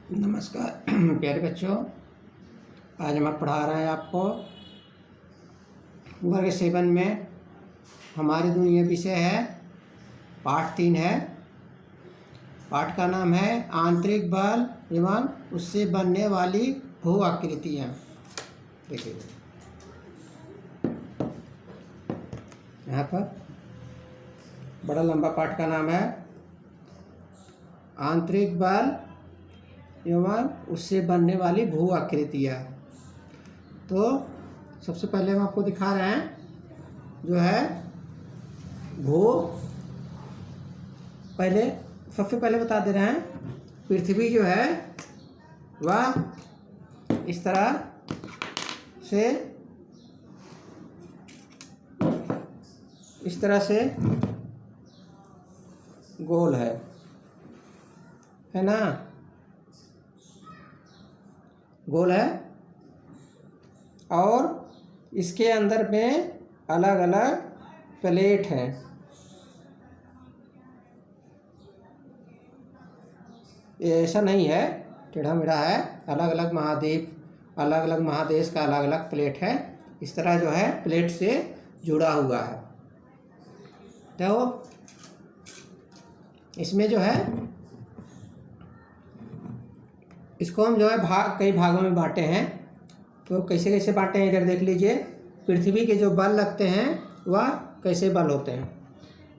नमस्कार प्यारे बच्चों। आज हम पढ़ा रहे हैं आपको वर्ग 7 में हमारी दुनिया विषय है। पाठ 3 है। पाठ का नाम है आंतरिक बल एवं उससे बनने वाली भू आकृतियाँ। देखिए यहाँ पर बड़ा लंबा पाठ का नाम है आंतरिक बल एवं उससे बनने वाली भू आकृतियाँ। तो सबसे पहले हम आपको दिखा रहे हैं जो है भू। सबसे पहले बता दे रहे हैं पृथ्वी जो है वह इस तरह से गोल है ना, गोल है और इसके अंदर में अलग अलग प्लेट हैं। ये ऐसा नहीं है टेढ़ा मेढ़ा है, अलग अलग महादेश का अलग अलग प्लेट है। इस तरह जो है प्लेट से जुड़ा हुआ है। तो इसमें जो है इसको हम जो है कई भागों में बांटे हैं। तो कैसे कैसे बांटे हैं इधर देख लीजिए। पृथ्वी के जो बल लगते हैं वह कैसे बल होते हैं।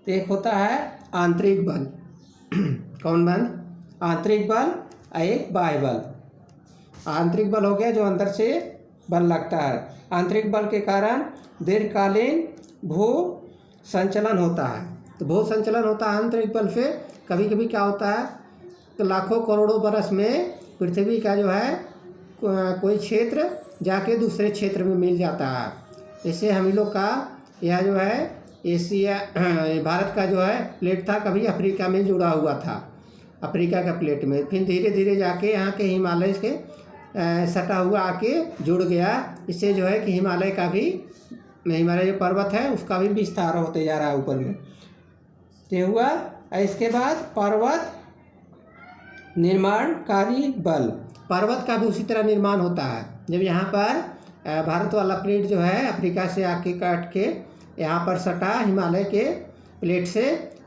तो एक होता है आंतरिक बल कौन बल? आंतरिक बल और एक बाह्य बल। आंतरिक बल हो गया जो अंदर से बल लगता है। आंतरिक बल के कारण दीर्घकालीन भू संचलन होता है। तो भू संचलन होता है आंतरिक बल से। कभी कभी क्या होता है तो लाखों करोड़ों बरस में पृथ्वी का जो है कोई क्षेत्र जाके दूसरे क्षेत्र में मिल जाता है। जैसे हम लोग का यह जो है एशिया भारत का जो है प्लेट था, कभी अफ्रीका में जुड़ा हुआ था, अफ्रीका का प्लेट में। फिर धीरे धीरे जाके यहाँ के हिमालय के सटा हुआ आके जुड़ गया। इससे जो है कि हिमालय जो पर्वत है उसका भी विस्तार होते जा रहा है ऊपर में। तो हुआ इसके बाद पर्वत निर्माणकारी बल। पर्वत का भी उसी तरह निर्माण होता है। जब यहाँ पर भारत वाला प्लेट जो है अफ्रीका से आके काट के यहाँ पर सटा हिमालय के प्लेट से,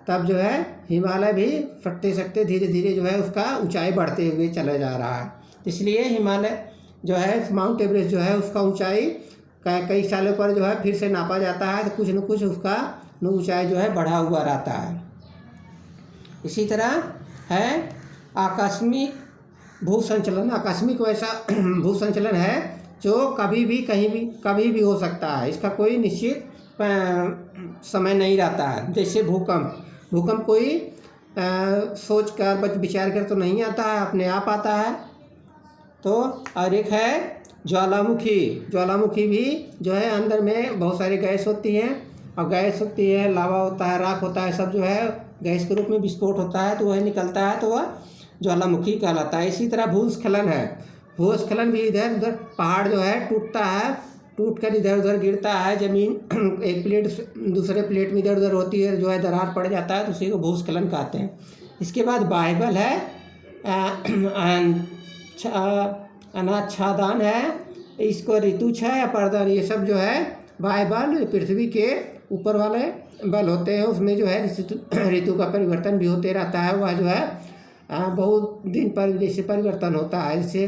तब जो है हिमालय भी सटते सटते धीरे धीरे जो है उसका ऊंचाई बढ़ते हुए चला जा रहा है। इसलिए हिमालय जो है माउंट एवरेस्ट जो है उसका ऊंचाई कई सालों पर जो है फिर से नापा जाता है। तो कुछ न कुछ उसका ऊंचाई जो है बढ़ा हुआ रहता है। इसी तरह है आकस्मिक भू संचलन। आकस्मिक वैसा भू संचलन है जो कभी भी हो सकता है। इसका कोई निश्चित समय नहीं रहता है। जैसे भूकंप कोई सोच कर विचार कर तो नहीं आता है, अपने आप आता है। तो और एक है ज्वालामुखी भी जो है अंदर में बहुत सारी गैस होती है, और गैस होती है, लावा होता है, राख होता है, सब जो है गैस के रूप में विस्फोट होता है तो वह निकलता है, तो वह ज्वालामुखी कहलाता है। इसी तरह भूस्खलन है। भूस्खलन भी इधर उधर पहाड़ जो है टूटता है, टूट कर इधर उधर गिरता है। ज़मीन एक प्लेट दूसरे प्लेट में इधर उधर होती है, जो है दरार पड़ जाता है, तो उसी को भूस्खलन कहते हैं। इसके बाद बाह्य बल है, अनाच्छादन है, इसको ऋतुक्षय अपर्दन, ये सब जो है बाह्य बल पृथ्वी के ऊपर वाले बल होते हैं। उसमें जो है ऋतु का परिवर्तन भी होते रहता है। वह जो है बहुत दिन पर जैसे परिवर्तन होता है, जिससे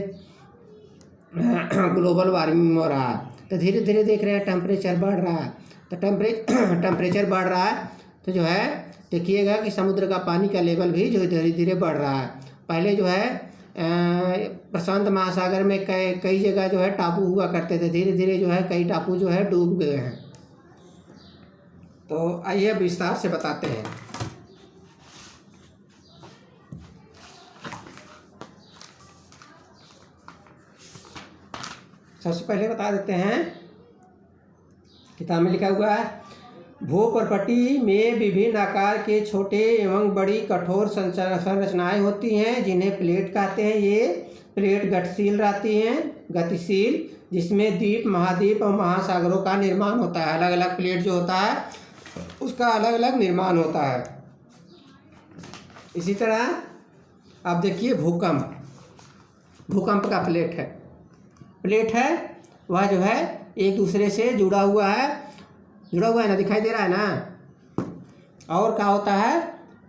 ग्लोबल वार्मिंग हो रहा है। तो धीरे धीरे देख रहे हैं टेम्परेचर बढ़ रहा है। तो टेम्परेचर बढ़ रहा है तो जो है देखिएगा कि समुद्र का पानी का लेवल भी जो धीरे धीरे बढ़ रहा है। पहले जो है प्रशांत महासागर में कई जगह जो है टापू हुआ करते थे, धीरे धीरे जो है कई टापू जो है डूब गए हैं। तो आइए विस्तार से बताते हैं। सबसे पहले बता देते हैं, किताब में लिखा हुआ है भूपर्पटी में विभिन्न आकार के छोटे एवं बड़ी कठोर संरचनाएं होती हैं जिन्हें प्लेट कहते हैं। ये प्लेट गतिशील जिसमें द्वीप, महाद्वीप और महासागरों का निर्माण होता है। अलग अलग प्लेट जो होता है उसका अलग अलग निर्माण होता है। इसी तरह आप देखिए भूकंप। भूकंप का प्लेट है वह जो है एक दूसरे से जुड़ा हुआ है ना, दिखाई दे रहा है ना। और क्या होता है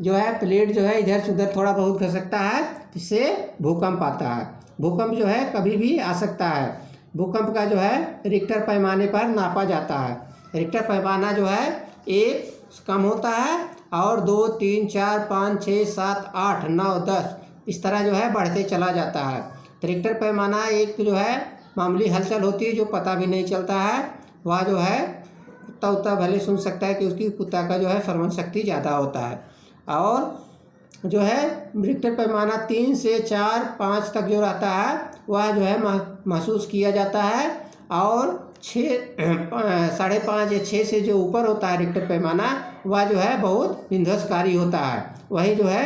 जो है प्लेट जो है इधर से उधर थोड़ा बहुत खसकता है, जिससे भूकंप आता है। भूकंप जो है कभी भी आ सकता है। भूकंप का जो है रिक्टर पैमाने पर नापा जाता है। रिक्टर पैमाना जो है 1 कम होता है और 2, 3, 4, 5, 6, 7, 8, 9, 10 इस तरह जो है बढ़ते चला जाता है। तो रिक्टर पैमाना एक जो है मामूली हलचल होती है जो पता भी नहीं चलता है, वह जो है कुत्ता उत्ता भले सुन सकता है कि उसकी कुत्ता का जो है श्रवण शक्ति ज़्यादा होता है। और जो है रिक्टर पैमाना 3 से 4, 5 तक जो रहता है वह जो है महसूस किया जाता है। और 5.5 या 6 से जो ऊपर होता है रिक्टर पैमाना वह जो है बहुत विध्वंसकारी होता है। वही जो है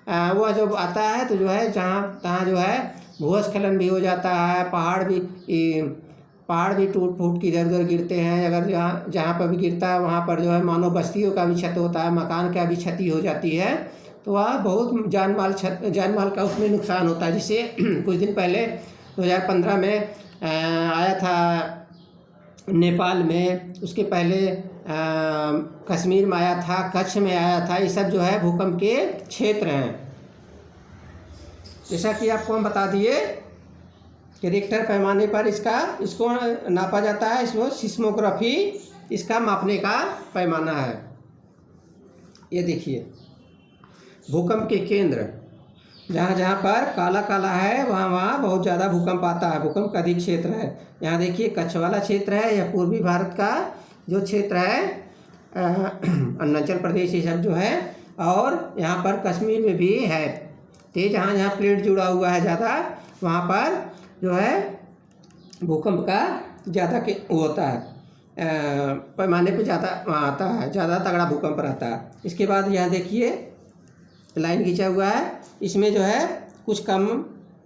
वह जब आता है तो जो है जहाँ तहाँ जो है भूस्खलन भी हो जाता है, पहाड़ भी टूट फूट के इधर उधर गिरते हैं। अगर जहाँ पर भी गिरता है वहाँ पर जो है मानव बस्तियों का भी क्षति होता है, मकान का भी क्षति हो जाती है। तो वह बहुत जान माल का उसमें नुकसान होता है। जिससे कुछ दिन पहले 2015 में आया था नेपाल में, उसके पहले कश्मीर में आया था, कच्छ में आया था। ये सब जो है भूकंप के क्षेत्र हैं। जैसा कि आपको हम बता दिए कि रिक्टर पैमाने पर इसको नापा जाता है। इसमें सिस्मोग्राफी इसका मापने का पैमाना है। ये देखिए भूकंप के केंद्र जहाँ पर काला काला है वहाँ बहुत ज़्यादा भूकंप आता है। भूकंप का अधिक क्षेत्र है। यहाँ देखिए कच्छ वाला क्षेत्र है, यह पूर्वी भारत का जो क्षेत्र है, अरुणाचल प्रदेश ये सब जो है। और यहाँ पर कश्मीर में भी है। तो जहाँ प्लेट जुड़ा हुआ है ज़्यादा वहाँ पर जो है भूकंप का ज़्यादा होता है, पैमाने पे ज़्यादा वहाँ आता है, ज़्यादा तगड़ा भूकंप रहता है। इसके बाद यहाँ देखिए लाइन खींचा हुआ है, इसमें जो है कुछ कम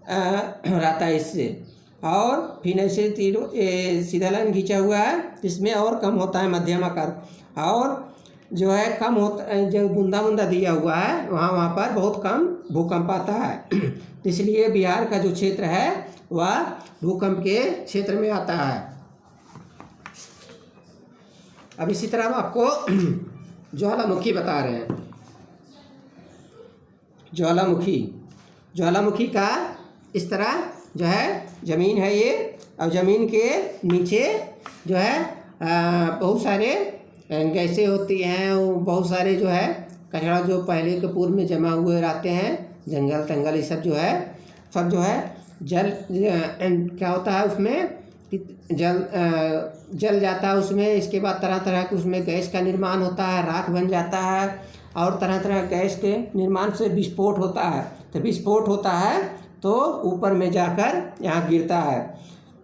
रहता है इससे। और फिर ऐसे सीधा लाइन खींचा हुआ है इसमें और कम होता है, मध्यम आकार। और जो है कम होता है, जो बूंदा बूंदा दिया हुआ है वहाँ पर बहुत कम भूकंप आता है। इसलिए बिहार का जो क्षेत्र है वह भूकंप के क्षेत्र में आता है। अब इसी तरह हम आपको ज्वालामुखी बता रहे हैं। ज्वालामुखी का इस तरह जो है ज़मीन है ये, और ज़मीन के नीचे जो है बहुत सारे गैसें होती हैं। वो बहुत सारे जो है कचरा जो पहले के पूर्व में जमा हुए रहते हैं, जंगल तंगल ये सब जो है सब जो है जल क्या होता है उसमें जल जाता है उसमें। इसके बाद तरह तरह के उसमें गैस का निर्माण होता है, राख बन जाता है। और तरह तरह गैस के निर्माण से विस्फोट होता है। तो विस्फोट होता है तो ऊपर में जाकर यहाँ गिरता है।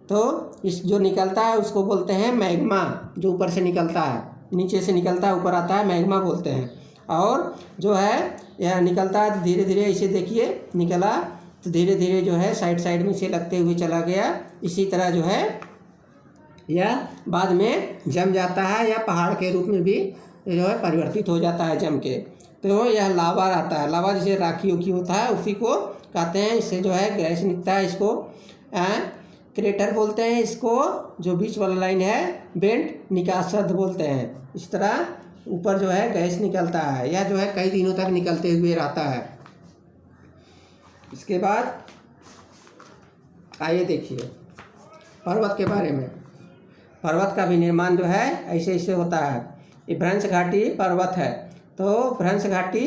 तो इस जो निकलता है उसको बोलते हैं मैग्मा। जो ऊपर से निकलता है, नीचे से निकलता है ऊपर आता है, मैग्मा बोलते हैं। और जो है यह निकलता है तो धीरे धीरे इसे देखिए निकला तो धीरे धीरे जो है साइड में से लगते हुए चला गया। इसी तरह जो है यह बाद में जम जाता है या पहाड़ के रूप में भी जो है परिवर्तित हो जाता है जम के। तो यह लावा आता है। लावा जैसे राखी उखी होता है उसी को कहते हैं। इससे जो है गैस निकलता है, इसको क्रेटर बोलते हैं। इसको जो बीच वाला लाइन है बेंट निकासद बोलते हैं। इस तरह ऊपर जो है गैस निकलता है। यह जो है कई दिनों तक निकलते हुए रहता है। इसके बाद आइए देखिए पर्वत के बारे में। पर्वत का भी निर्माण जो है ऐसे ऐसे होता है। ये भ्रंश घाटी पर्वत है। तो भ्रंश घाटी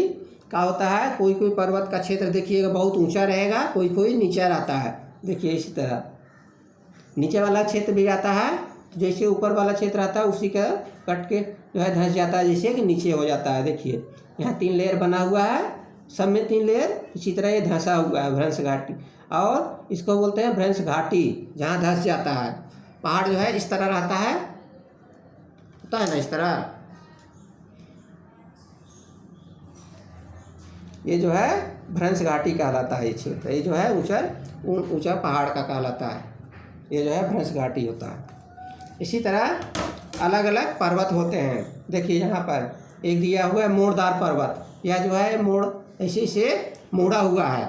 का होता है, कोई कोई पर्वत का क्षेत्र देखिएगा बहुत ऊंचा रहेगा, कोई कोई नीचा रहता है। देखिए इसी तरह नीचे वाला क्षेत्र भी आता है, जैसे ऊपर वाला क्षेत्र आता है उसी का कट के जो है धंस जाता है, जैसे कि नीचे हो जाता है। देखिए यहाँ 3 लेयर बना हुआ है, सब में 3 लेयर इसी तरह ये धंसा हुआ है भ्रंश घाटी। और इसको बोलते हैं भ्रंश घाटी, जहाँ धंस जाता है। पहाड़ जो है इस तरह रहता है, होता है ना इस तरह। ये जो है भ्रंश घाटी कहलाता है ये क्षेत्र। ये जो है ऊंचा पहाड़ का कहलाता है। ये जो है भ्रंश घाटी होता है। इसी तरह अलग अलग पर्वत होते हैं। देखिए यहाँ पर एक दिया हुआ है मोड़दार पर्वत। यह जो है मोड़ ऐसे से मोड़ा हुआ है।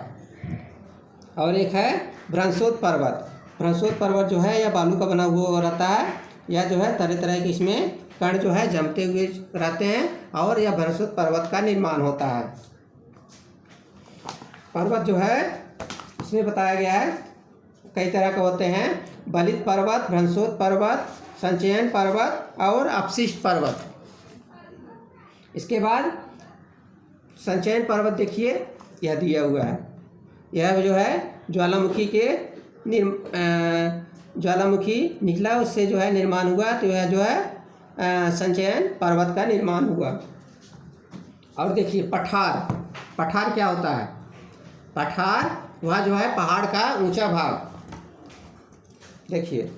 और एक है भ्रंशोत पर्वत। भ्रंशोत पर्वत जो है यह बालू का बना हुआ रहता है, यह जो है तरह तरह के इसमें कण जो है जमते हुए रहते हैं और यह भ्रंशोत पर्वत का निर्माण होता है। पर्वत जो है इसमें बताया गया है कई तरह के होते हैं, बलित पर्वत, भ्रंशोत पर्वत, संचयन पर्वत और अपशिष्ट पर्वत। इसके बाद संचयन पर्वत देखिए, यह दिया हुआ है, यह जो है ज्वालामुखी के ज्वालामुखी निकला उससे जो है निर्माण हुआ, तो यह जो है संचयन पर्वत का निर्माण हुआ। और देखिए पठार। पठार क्या होता है? पठार वह जो है पहाड़ का ऊंचा भाग। देखिए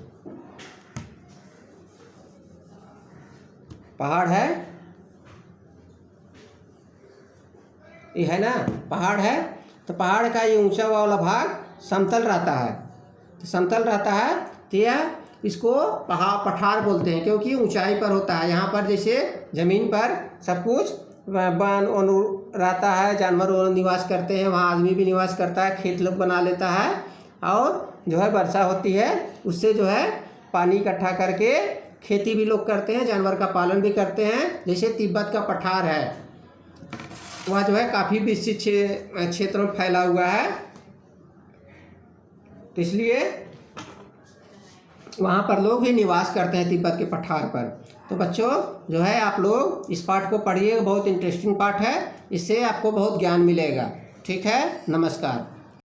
पहाड़ है, ये है ना, पहाड़ है, तो पहाड़ का ये ऊंचा वाला भाग समतल रहता है। तो समतल रहता है तो यह इसको पठार बोलते हैं, क्योंकि ऊंचाई पर होता है। यहाँ पर जैसे ज़मीन पर सब कुछ वन रहता है, जानवर निवास करते हैं, वहाँ आदमी भी निवास करता है, खेत लोग बना लेता है, और जो है वर्षा होती है उससे जो है पानी इकट्ठा करके खेती भी लोग करते हैं, जानवर का पालन भी करते हैं। जैसे तिब्बत का पठार है, वह जो है काफ़ी विस्तृत क्षेत्र में फैला हुआ है, तो इसलिए वहाँ पर लोग भी निवास करते हैं तिब्बत के पठार पर। तो बच्चों जो है आप लोग इस पाठ को पढ़िए, बहुत इंटरेस्टिंग पाठ है, इससे आपको बहुत ज्ञान मिलेगा। ठीक है, नमस्कार।